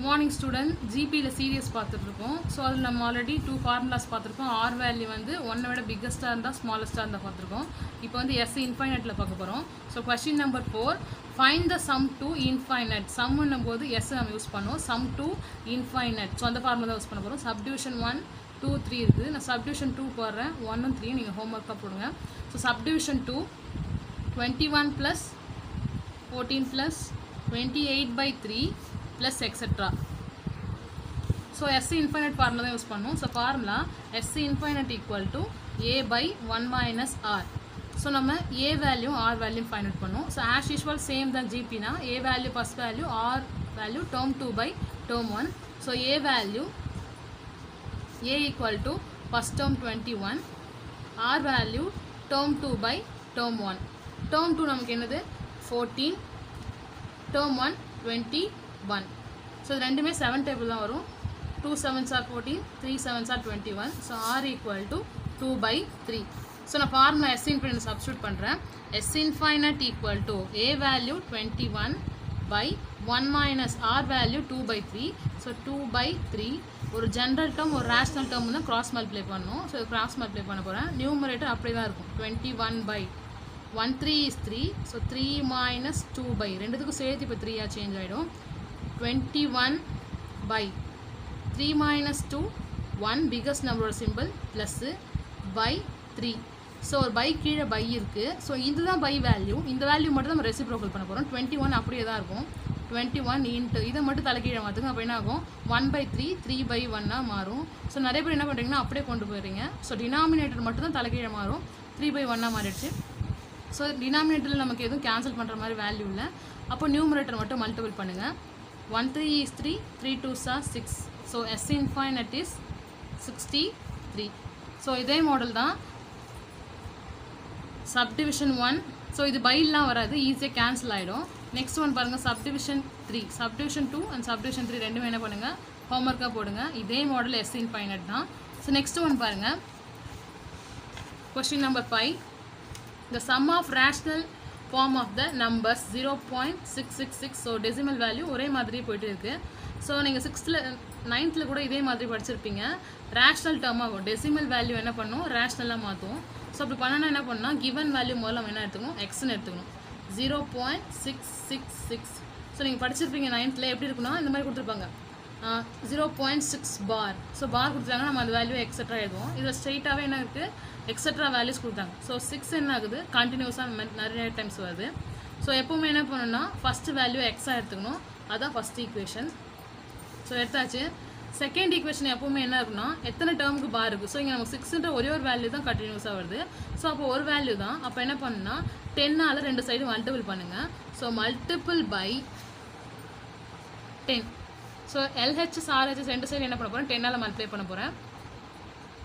Morning student ஜிபியில் serious பார்த்துட்ருக்கோம். So அதில் நம்ம ஆல்ரெடி 2 ஃபார்முலாஸ் பார்த்துருக்கோம். ஆர் வேல்யூ வந்து 1 விட பிக்கஸ்ட்டாக இருந்தால் ஸ்மாலஸ்ட்டாக இருந்தால் பார்த்துருக்கோம். இப்போ வந்து எஸ் இன்ஃபைனட்டில் பார்க்க போகிறோம். So question number 4, find the sum to infinite. சம்னும் போது எஸ் நம்ம யூஸ் பண்ணுவோம். சம் டு இன்ஃபைனட், ஸோ அந்த ஃபார்முலா தான் யூஸ் பண்ண போகிறோம். சப்டிவிஷன் 1, 2, 3 இருக்குது. நான் சப்டிவிஷன் 2 போடுறேன். 1 3 நீங்கள் ஹோம்ஒர்க்காக போடுங்க. So subdivision 2 21 + 14 + 28/3 plus etc. So S infinite formula use பண்ணும். So formula S infinite equal to A by 1 minus R. So நம்ம A value R value find out பண்ணும். So as usual same than GP na A value first value, R value term 2 by term 1. So A value A equal to first term 21, R value term 2 by term 1. Term 2 நமக்கு என்னது 14, term 1 21. So ரெண்டுமே 7 table தான் வரும். 2 7s are 14, 3 7s are 21. So R equal to 2/3. So நான் formula S infinite substitute பண்ணுறேன். S infinite equal to A value 21 by 1 minus R value 2/3. So 2/3 ஒரு general term ஒரு rational term தான் cross multiply பண்ணணும். So cross multiply பண்ண போகிறேன். Numerator அப்படியே தான் இருக்கும். 21 by 1 3 is 3. So 3 minus 2/, ரெண்டுத்துக்கும் சேர்த்து இப்போ 3 சேஞ்ச் ஆகிடும். 21 by 3 minus 2, 1 biggest number symbol plus by 3. So ஒரு பை கீழே பை இருக்குது. ஸோ இதுதான் பை வேல்யூ. இந்த வேல்யூ மட்டும் நம்ம ரெசிப்ரோக்கல் பண்ண போகிறோம். 21 அப்படியே தான் இருக்கும். 21 இன்ட்டு இதை மட்டும் தலைக்கீழே மாற்றுங்க. அப்போ என்ன ஆகும் 1/3 3/1 மாறும். ஸோ நிறைய பேர் என்ன பண்ணுறீங்கன்னா அப்படியே கொண்டு போயிடுறீங்க. ஸோ டினாமினேட்டர் மட்டும் தான் தலைக்கீழே மாறும். 3/1 மாறிடுச்சு. ஸோ டினாமினேட்டரில் நமக்கு எதுவும் கேன்சல் பண்ணுற மாதிரி வேல்யூ இல்லை. அப்போ நியூமரேட்டர் மட்டும் மல்டிபிள் பண்ணுங்கள். 1 3 is 3, 3 2s are 6. So S infinite is 63. So இதே மாடல் தான் சப்டிவிஷன் 1. ஸோ இது பைலாம் வராது, ஈஸியாக கேன்சல் ஆகிடும். நெக்ஸ்ட் ஒன் பாருங்கள், சப்டிவிஷன் 3, சப்டிவிஷன் 2 அண்ட் சப்டிவிஷன் 3 ரெண்டுமே என்ன பண்ணுங்கள் ஹோம்ஒர்க்காக போடுங்க. இதே மாடல் S infinite தான். ஸோ நெக்ஸ்ட் ஒன் பாருங்கள், question number 5. The sum of rational form of the numbers 0.666. So decimal value ஒரே மாதிரியே போயிட்டு இருக்குது. ஸோ நீங்கள் 6th 9th கூட இதே மாதிரி படிச்சிருப்பீங்க. ரேஷ்னல் டேர்மாக டெசிமல் வேல்யூ என்ன பண்ணும் ரேஷ்னலாக மாற்றும். ஸோ அப்படி பண்ணனா என்ன பண்ணால் கிவன் வேல்யூ முதல்ல நம்ம என்ன எடுத்துக்கணும் எக்ஸ்ன்னு எடுத்துக்கணும். 0.666. ஸோ நீங்கள் படிச்சிருப்பீங்க 9th எப்படி இருக்குன்னா இந்த மாதிரி கொடுத்துருப்பாங்க 0.6 பார். ஸோ பார் கொடுத்துட்டாங்க, நம்ம அந்த வேல்யூ எக்ஸட்ரா எழுதுவோம். இதில் ஸ்ட்ரெயிட்டாகவே என்ன இருக்குது எக்ஸட்ரா வேல்யூஸ் கொடுத்தாங்க. ஸோ 6 என்ன ஆகுது கண்டினியூஸாக நிறைய டைம்ஸ் வருது. ஸோ எப்போவுமே என்ன பண்ணணும்னா ஃபஸ்ட்டு வேல்யூ எக்ஸாக எடுத்துக்கணும். அதுதான் ஃபஸ்ட் ஈக்குவேஷன். ஸோ எடுத்தாச்சு. செகண்ட் ஈக்குவேஷன் எப்போவுமே என்ன இருக்குன்னா எத்தனை டேர்முக்கு பார் இருக்குது. ஸோ இங்கே நம்ம 6ன்ற ஒரே ஒரு வேல்யூ தான் கண்டினியூஸாக வருது. ஸோ அப்போ ஒரு வேல்யூ தான். அப்போ என்ன பண்ணுன்னா 10ஆல் ரெண்டு சைடு மல்டிபிள் பண்ணுங்கள். So multiple by 10. So LHS RHS ரெண்டு சைடு என்ன பண்ண போகிறேன் 10ஆல் மல்டிப்ளை பண்ண போகிறேன்.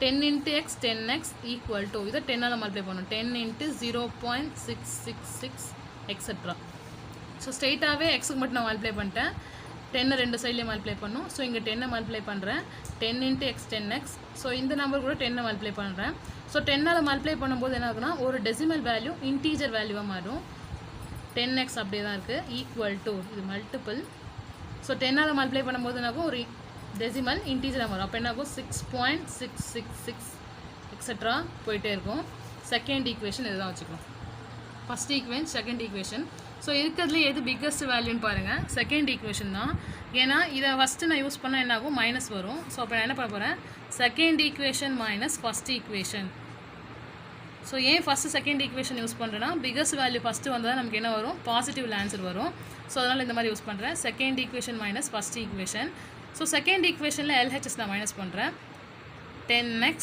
10 into x 10x equal to இதை 10ஆல் மல்டிப்ளை பண்ணணும். 10 into 0.666 எக்ஸட்ரா. ஸோ ஸ்ட்ரெயிட்டாகவே எக்ஸுக்கு மட்டும் நான் மல்டிப்ளை பண்ணிட்டேன். 10 ரெண்டு சைட்லேயும் மல்டிப்ளை பண்ணும். ஸோ இங்கே 10 மல்டிப்ளை பண்ணுறேன். 10 into x 10x. ஸோ இந்த நம்பர் கூட 10 மல்டிப்ளை பண்ணுறேன். ஸோ 10ஆல் மல்டிப்ளை பண்ணும்போது என்ன ஆகுனா ஒரு டெசிமல் வேல்யூ இன்டீஜர் வேல்யூவாக மாறும். 10x அப்படியே தான் இருக்குது. ஈக்குவல் டு இது மல்டிபிள். ஸோ 10ஆல் மல்டிப்ளை பண்ணும்போது என்னாகும் ஒரு டெசிமல் இன்டீஜராக வரும். அப்போ என்ன ஆகும் 6.666 எக்ஸட்ரா போயிட்டே இருக்கும். செகண்ட் ஈக்குவேஷன் இதுதான் வச்சுக்கணும். First equation second equation. So இருக்கிறதுல எது பிக்கஸ்ட் வேல்யூன்னு பாருங்கள் செகண்ட் ஈக்குவேஷன் தான். ஏன்னா இதை ஃபஸ்ட்டு நான் யூஸ் பண்ணால் என்ன ஆகும் மைனஸ் வரும். ஸோ அப்போ நான் என்ன பண்ண போகிறேன் second equation minus first equation. So ஏன் ஃபஸ்ட்டு செகண்ட் ஈக்குவேஷன் யூஸ் பண்ணுறேன்னா பிக்கஸ்ட் வேல்யூ ஃபஸ்ட்டு வந்தால் நமக்கு என்ன வரும் பாசிட்டிவ் ஆன்சர் வரும். ஸோ அதனால் இந்த மாதிரி யூஸ் பண்ணுறேன். Second equation minus first equation. So second ஈக்குவேஷனில் LHS நான் மைனஸ் பண்ணுறேன். 10x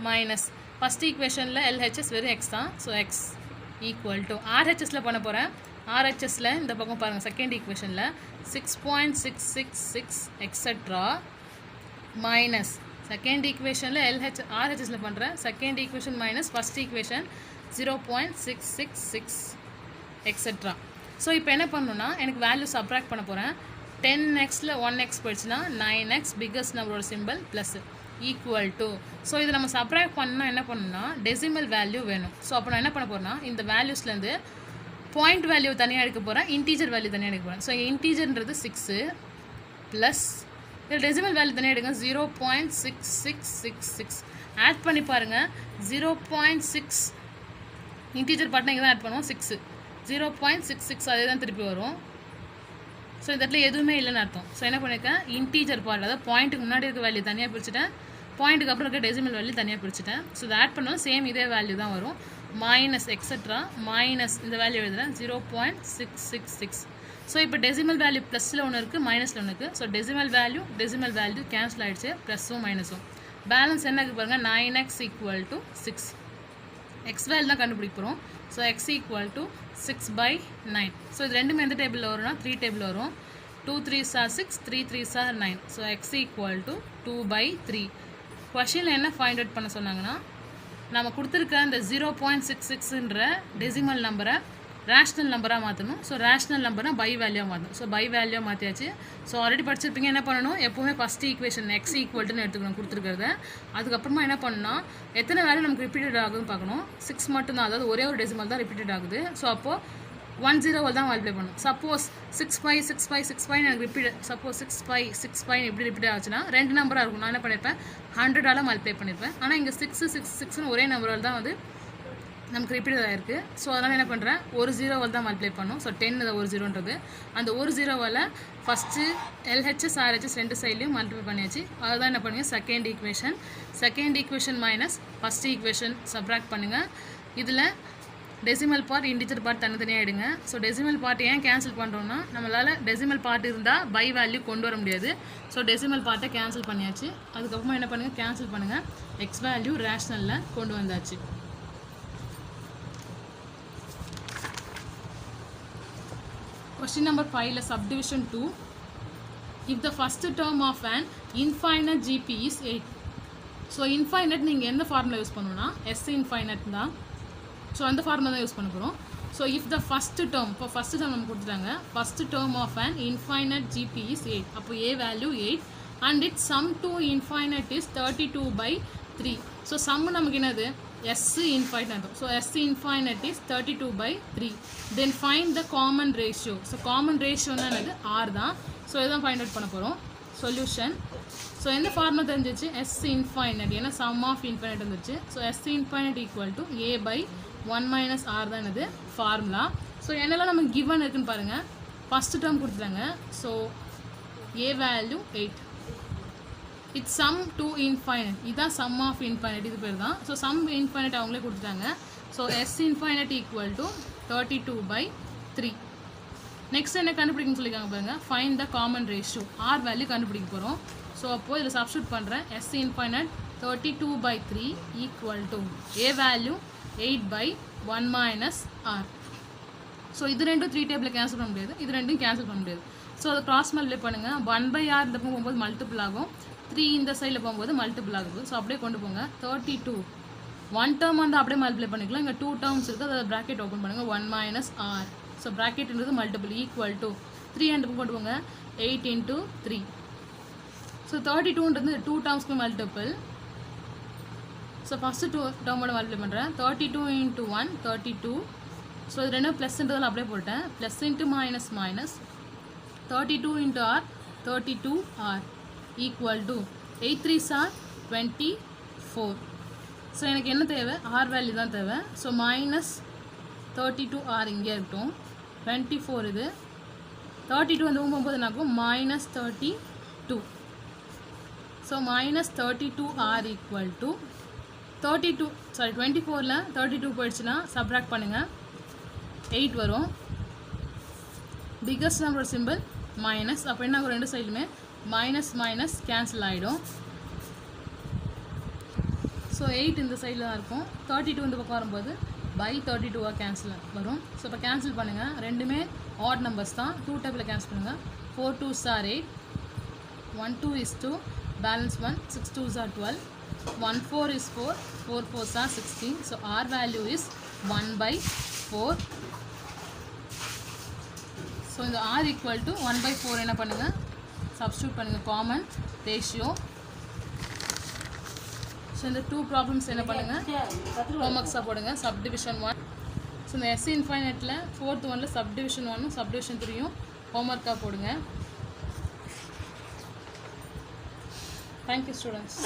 மைனஸ் ஃபஸ்ட் ஈக்குவேஷனில் LHS வெறும் x தான். ஸோ x ஈக்குவல் டு RHSல பண்ண போகிறேன். RHSல இந்த பக்கம் பாருங்கள் செகண்ட் ஈக்குவேஷனில் 6.666 எக்ஸட்ரா மைனஸ் செகண்ட் ஈக்குவேஷனில் RHSல பண்ணுறேன். Second equation minus first equation 0.666 extra. So இப்போ என்ன பண்ணணுன்னா எனக்கு வேல்யூ சப்ராக்ட் பண்ண போகிறேன். 10xல 1x போயிடுச்சுன்னா 9x பிக்கஸ்ட் நம்பரோட simple plus equal to. So இதை நம்ம சப்ராக்ட் பண்ணால் என்ன பண்ணணும்னா டெசிமல் வேல்யூ வேணும். ஸோ அப்போ நான் என்ன பண்ண போகிறேன்னா இந்த வேல்யூஸ்லேருந்து பாயிண்ட் வேல்யூ தனியாக எடுக்க போகிறேன், இன்டீஜர் வேல்யூ தனியாக எடுக்க போகிறேன். ஸோ இன்டீஜர்ன்றது 6, ப்ளஸ் இதில் டெசிமல் வேல்யூ தானே எடுங்க 0.6666 ஆட் பண்ணி பாருங்கள் 0.6 இன்டீஜர் பார்ட்னா இங்கே தான் ஆட் பண்ணுவோம் 6 0.66 அதே தான் திருப்பி வரும் ஸோ இந்த இடத்துல எதுவுமே இல்லைன்னு அர்த்தம் ஸோ என்ன பண்ணியிருக்கேன் இன்டீஜர் பார்ட் அதாவது பாயிண்ட்டுக்கு முன்னாடி இருக்க வேல்யூ தனியாக பிரிச்சுட்டேன் பாயிண்ட்டுக்கு அப்புறம் இருக்க டெசிமல் வேல்யூ தனியாக பிரிச்சுட்டேன் ஸோ இதை ஆட் பண்ணாலும் சேம் இதே வேல்யூ தான் வரும் மைனஸ் எக்ஸட்ரா மைனஸ் இந்த வேல்யூ எழுதுகிறேன் 0.666 ஸோ இப்போ டெசிமல் வேல்யூ ப்ளஸில் ஒன்று இருக்குது மைனஸில் ஒன்று இருக்குது ஸோ டெசிமல் வேல்யூ கேன்சல் ஆகிடுச்சு ப்ளஸும் மைனஸும் பேலன்ஸ் என்ன இருக்குது பாருங்கள் 9x = 6 எக்ஸ் வேல்யூ தான் கண்டுபிடிக்க போகிறோம் so X equal to 6/9 so இது ரெண்டுமே எந்த டேபிளில் வரும்னா 3 டேபிள் வரும் 2 3s are 6 3 3s are 9 so X equal to 2/3 கொஷினில் என்ன ஃபைண்ட் அவுட் பண்ண சொன்னாங்கன்னா நம்ம கொடுத்துருக்க அந்த 0.66ன்ற டெசிமல் நம்பரை ரேஷ்னல் நம்பராக மாற்றணும் ஸோ ரேஷ்னல் நம்பரை பை வேல்யூவாக மாற்றணும் ஸோ பை வேல்யூவாக மாற்றியாச்சு ஸோ ஆல்ரெடி படிச்சிருப்பீங்க என்ன பண்ணணும் எப்போவுமே ஃபஸ்ட் ஈக்குவேஷன் எக்ஸ் ஈக்குவல்ட்டுன்னு எடுத்துக்கணும் கொடுத்துருக்கிறத அதுக்கப்புறமா என்ன பண்ணணும்னா எத்தனை வேல்யூ நமக்கு ரிப்பீட்டட் ஆகுதுன்னு பார்க்கணும் 6 மட்டும்தான் அதாவது ஒரே ஒரு டெசிமல் தான் ரிப்பீட்டட் ஆகுது ஸோ அப்போது 10 தான் மல்டிப்ளை பண்ணணும் சப்போஸ் 6/6/6/6 எனக்கு ரிப்பீட் சப்போஸ் 6/6 எப்படி ரிப்பீட் ஆச்சுன்னா ரெண்டு நம்பராக இருக்கும் நான் என்ன பண்ணியிருப்பேன் 100ஆல் மல்டிப்ளை பண்ணியிருப்பேன் ஆனால் இங்கே 6 ஒரே நம்பரால் தான் வந்து நமக்கு ரிப்பீட் ஆகிருக்கு ஸோ அதனால் என்ன பண்ணுறேன் ஒரு 0வால் தான் மல்டிப்ளை பண்ணணும் ஸோ 10 ஒரு 0ன்றது அந்த ஒரு 0வால் ஃபஸ்ட்டு LHS RHS ரெண்டு சைட்லையும் மல்டிப்ளை பண்ணியாச்சு அதுதான் என்ன பண்ணுங்கள் second equation minus first equation subtract பண்ணுங்கள் இதில் டெசிமல் பார்ட் இன்டிஜர் பார்ட் தனித்தனியாக எடுங்க ஸோ டெசிமல் பார்ட் ஏன் கேன்சல் பண்ணுறோன்னா நம்மளால் டெசிமல் பார்ட் இருந்தால் பை வேல்யூ கொண்டு வர முடியாது ஸோ டெசிமல் பார்ட்டை கேன்சல் பண்ணியாச்சு அதுக்கப்புறமா என்ன பண்ணுங்கள் கேன்சல் பண்ணுங்கள் எக்ஸ் வேல்யூ ரேஷ்னலில் கொண்டு வந்தாச்சு Question number 5 subdivision 2. If the first term of an infinite GP is 8. So infinite நீங்கள் எந்த ஃபார்முலா யூஸ் பண்ணணும்னா S infinite தான் ஸோ அந்த ஃபார்முலா தான் யூஸ் பண்ண போகிறோம் so if the first term இப்போ ஃபஸ்ட்டு டேர்ம் நம்ம கொடுத்துட்டாங்க first term of an infinite GP is 8 அப்போ A value 8 and its sum to infinite is 32/3 so sum நமக்கு என்னது S infinite so S infinite is 32/3 then find the common ratio so common ratio னா என்னது R தான் so இதான் find out பண்ண போகிறோம் solution so எந்த ஃபார்முலா தெரிஞ்சிச்சு S infinite ஏன்னா sum of infinite வந்துச்சு so S infinite equal to A/1 - R தான் என்னது ஃபார்முலா ஸோ என்னெல்லாம் நமக்கு கிவன் இருக்குன்னு பாருங்கள் ஃபஸ்ட் டேர்ம் கொடுத்துட்டாங்க so A value 8 it's sum to infinite இதுதான் சம் ஆஃப் இன்ஃபைனட் இது பேர் தான் ஸோ சம் இன்ஃபைனட் அவங்களே கொடுத்துட்டாங்க so S infinite equal to 32/3 next என்ன கண்டுபிடிக்கணும்னு சொல்லியிருக்காங்க பாருங்கள் find the common ratio R value கண்டுபிடிக்க போகிறோம் ஸோ அப்போது இதில் சப்ஸ்டியூட் பண்ணுறேன் S infinite 32/3 equal to A value 8/1 - R so இது ரெண்டும் 3 டேபிளில் கேன்சல் பண்ண முடியாது இது ரெண்டும் கேன்சல் பண்ண முடியாது ஸோ அதை கிராஸ் மல்டிப்ளை பண்ணுங்கள் 1/R இந்த பக்கம் போகும்போது மல்டிபிள் ஆகும் 3 இந்த சைடில் போகும்போது மல்டிபிள் ஆகுது ஸோ அப்படியே கொண்டு போங்க 32 1 டேர்ம் வந்து அப்படியே மல்டிப்ளை பண்ணிக்கலாம் இங்கே 2 டேர்ம்ஸ் இருக்குது அதை ப்ராக்கெட் ஓப்பன் பண்ணுங்கள் 1 - R ஸோ ப்ராக்கெட்ன்றது மல்டிபிள் ஈக்குவல் டு 3 அண்ட் கொண்டு போங்க 8 × 3 ஸோ 32ன்றது 2 டேர்ம்ஸ்க்கு மல்டிபிள் ஸோ ஃபஸ்ட்டு 2 டேர்மோட மல்டிப்ளை பண்ணுறேன் 32 × 1 32 ஸோ இது ரெண்டும் ப்ளஸ்ன்றதில் அப்படியே போட்டேன் plus into minus 32 × R 32R equal to 8 3s are 24 so எனக்கு என்ன தேவை R வேல்யூ தான் தேவை ஸோ -32R இங்கே இருக்கட்டும் 24 இது 32 வந்து போகும்போது என்னாகும் -32 ஸோ -32R equal to 24ல் 32 போயிடுச்சுன்னா சப்ராக்ட் பண்ணுங்கள் 8 வரும் பிகஸ்ட் நம்பர் சிம்பிள் மைனஸ் அப்போ என்ன ஆகும் ரெண்டு சைடுமே மைனஸ் கேன்சல் ஆகிடும் ஸோ 8 இந்த சைடில் தான் இருக்கும் 32 இந்த பக்கம் வரும்போது /32 கேன்சல் வரும் ஸோ இப்போ கேன்சல் பண்ணுங்கள் ரெண்டுமே ஆட் நம்பர்ஸ் தான் 2 டேபிளில் கேன்சல் பண்ணுங்கள் 4 2s are 8 1 2 is 2 balance 1 6 2s are 12 1 4 is 4 4 4s are 16 so R value is 1/4 so இந்த R equal to 1/4 என்ன பண்ணுங்கள் சப்ஸ்டியூட் பண்ணுங்கள் காமன் ரேஷியோ ஸோ இந்த 2 ப்ராப்ளம்ஸ் என்ன பண்ணுங்கள் ஹோம்ஒர்க்ஸாக போடுங்க சப்டிவிஷன் 1 ஸோ இந்த S infiniteல 4th ஒன்ல சப்டிவிஷன் 1 சப்டிவிஷன் 3யும் ஹோம்ஒர்க்காக போடுங்க தேங்க்யூ ஸ்டூடெண்ட்ஸ்.